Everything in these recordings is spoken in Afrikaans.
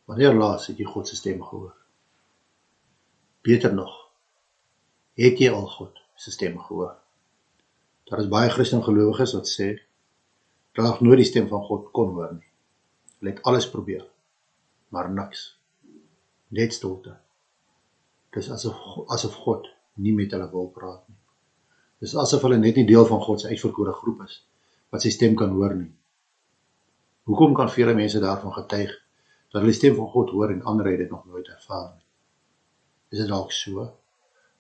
Wanneer laas het jy God se stem gehoor? Beter nog, het jy al God se stem gehoor? Daar is baie Christen gelowiges wat sê, dat nog nooit die stem van God kon hoor nie. Hulle het alles probeer, maar niks. Net stilte. Dis asof God nie met hulle wil praat nie. Dis asof hulle net nie deel van God se uitverkore groep is, wat sy stem kan hoor nie. Hoekom kan vele mense daarvan getuig, dat hulle die stem van God hoor en ander het dit nog nooit ervaar nie? Is dit dalk so,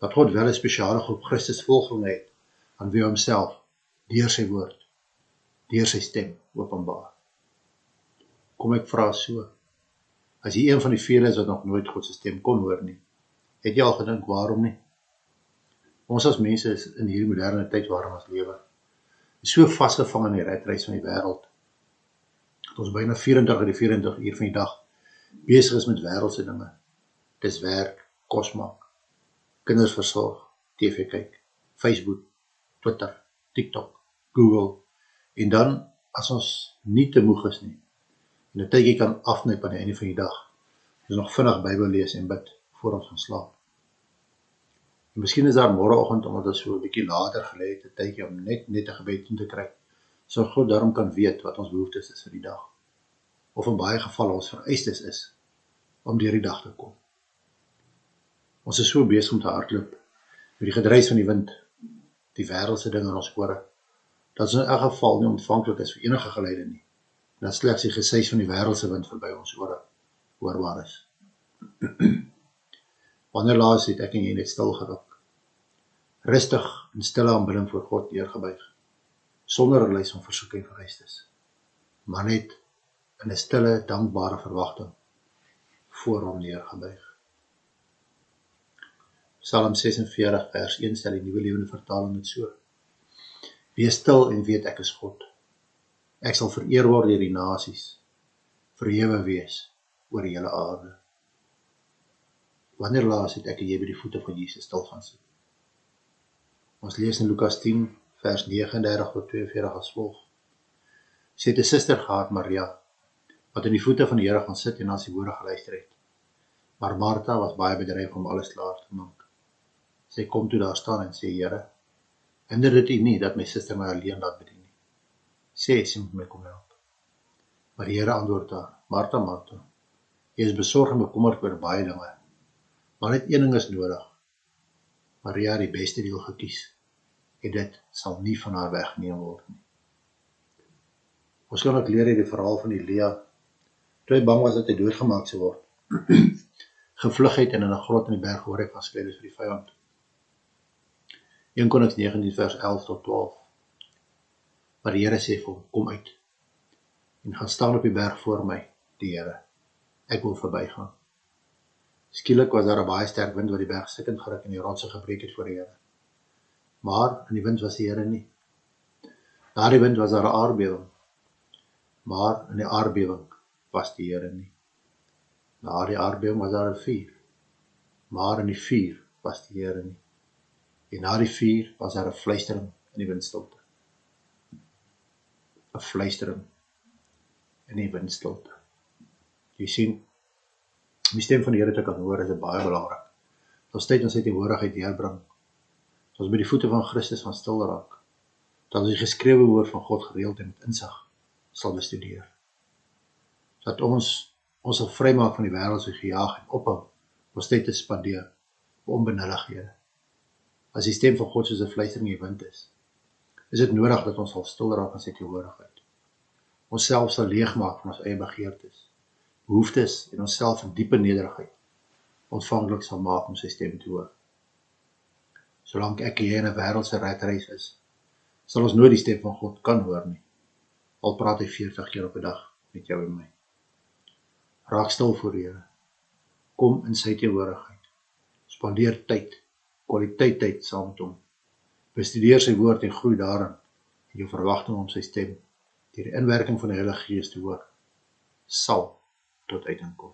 dat God wel 'n spesiale groep Christus volgelinge het, aan wie homself, deur sy woord, deur sy stem, openbaar? Kom ek vra so, as jy een van die vele is wat nog nooit God se stem kon hoor nie, het jy al gedink waarom nie? Ons as mense is in hierdie moderne tyd waarin ons lewe, is so vasgevang in die ratreis van die wêreld, dat ons byna 24 uit die 24 uur van die dag besig is met wêreldse dinge. Dis werk, kos maak, kinders versorg, TV kyk, Facebook, Twitter, TikTok, Google, en dan, as ons nie te moeg is nie, en 'n tydjie kan afnyp aan die einde van die dag, is nog vinnig Bybel lees en bid, voor ons gaan slaap. En miskien is daar môreoggend, omdat ons so 'n bietjie later gelê het, 'n tydjie om net 'n gebed in te kry, so God daarom kan weet wat ons behoeftes is vir die dag, of in baie gevalle ons vereistes is, om deur die dag te kom. Ons is so besig om te hardloop, met die gedruis van die wind, die wêreldse dinge in ons ore, dat ons in elk geval nie ontvanklik is vir enige geluide nie, en dat slegs die gesuis van die wêreldse wind verby ons ore hoorbaar is. Wanneer laas het ek en jy net stil geraak, rustig en stille aanbidding voor God neergebuig, sonder 'n lys van versoeke en vereistes, maar net in 'n stille, dankbare verwagting voor hom neergebuig. Psalm 46 vers 1 stel die Nuwe Lewende Vertaling dit so: Wees stil en weet ek is God. Ek sal vereer word deur die nasies, verhewe wees oor die hele aarde. Wanneer laas het ek en jy by die voete van Jesus stil gaan sit? Ons lees in Lukas 10 vers 39 tot 42 as volg: Sy het 'n suster gehad, Maria, wat in die voete van die Here gaan sit en na sy woorde geluister het. Maar Martha was baie bedryf om alles klaar te maak. Sy kom toe daar staan en sê: Here, hinder dit U nie dat my suster my alleen laat bedien nie. Sê, sy moet my kom help. Maar die Here antwoord haar: Martha, Martha, jy is besorg en bekommerd oor baie dinge, maar net een ding is nodig. Maria het die beste deel gekies, en dit sal nie van haar weggeneem word nie. Ons kan ook leer uit die verhaal van Elia, toe hy bang was dat hy doodgemaak sou word, gevlug het en in 'n grot in die berg Horeb vasgelê is vir die vyand. 1 Konings 19 vers 11 tot 12. Maar die Here sê vir hom: Kom uit en gaan staan op die berg voor my, die Here. Ek wil verbygaan. Skielik was daar 'n baie sterk wind wat die berg stukkend geruk en die rotse gebreek het voor die Here. Maar in die wind was die Here nie. Na die wind was daar 'n aardbewing, maar in die aardbewing was die Here nie. Na die aardbewing was daar 'n vuur, maar in die vuur was die Here nie. En na die vuur was daar 'n fluistering in die windstilte. 'n Fluistering in die windstilte. Jy sien, om die stem van die Here te kan hoor, is dit baie belangrik. Ons tyd ons sy teenwoordigheid deurbring. Ons by die voete van Christus van stil raak, dat ons die geskrewe woord van God gereeld en met insig sal bestudeer. Dat ons sal vrymaak van die wêreldse gejaag en ophou ons tyd te spandeer op onbenullighede. As die stem van God soos 'n fluistering in die wind is dit nodig dat ons sal stil raak in sy teenwoordigheid. Ons self sal leegmaak van ons eie begeertes, behoeftes en onsself in diepe nederigheid ontvanklik sal maak om sy stem te hoor. Solank ek en jy in 'n wêreldse ratreis is, sal ons nooit die stem van God kan hoor nie. Al praat hy 40 keer op 'n dag met jou en my. Raak stil voor die Here. Kom in sy teenwoordigheid. Spandeer tyd, kwaliteit tyd saam met hom. Bestudeer sy woord en groei daarin, en jou verwagting om sy stem, deur die inwerking van die Heilige Gees te hoor, sal tot uiting kom.